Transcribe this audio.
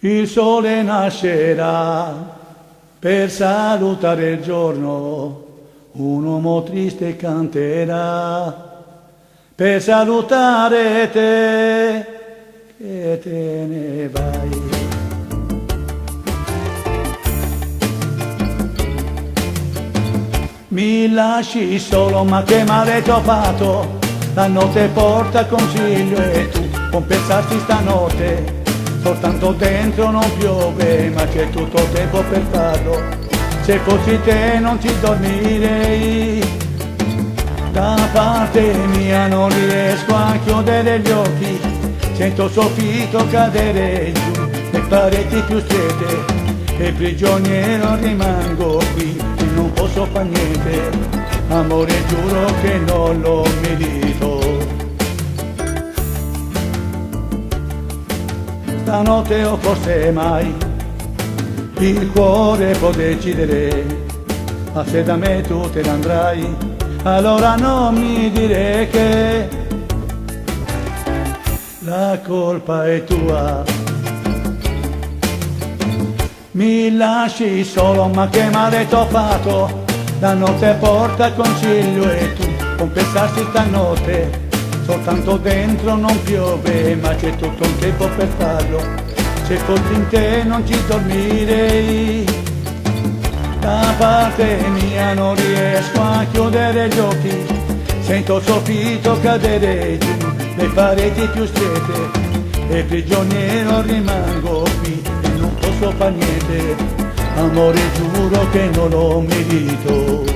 Il sole nascerà per salutare il giorno, un uomo triste canterà per salutare te che te ne vai. Mi lasci solo, ma che male t'ho fatto, la notte porta consiglio e tu compensarti stanotte. Soltanto dentro non piove, ma c'è tutto il tempo per farlo. Se fossi te non ci dormirei. Da parte mia non riesco a chiudere gli occhi, sento il soffitto cadere giù, le pareti più strette, e prigioniero rimango qui, e non posso far niente. Amore, giuro che non lo merito. Stanotte o forse mai il cuore può decidere, ma se da me tu te ne andrai, allora non mi dire che la colpa è tua. Mi lasci solo, ma che male t'ho fatto, la notte porta consiglio e tu compensarsi stanotte. Soltanto dentro non piove, ma c'è tutto un tempo per farlo. Se fossi in te non ci dormirei. Da parte mia non riesco a chiudere gli occhi, sento il soffitto cadere giù, le pareti più strette, e prigioniero rimango qui, e non posso far niente. Amore, giuro che non lo merito.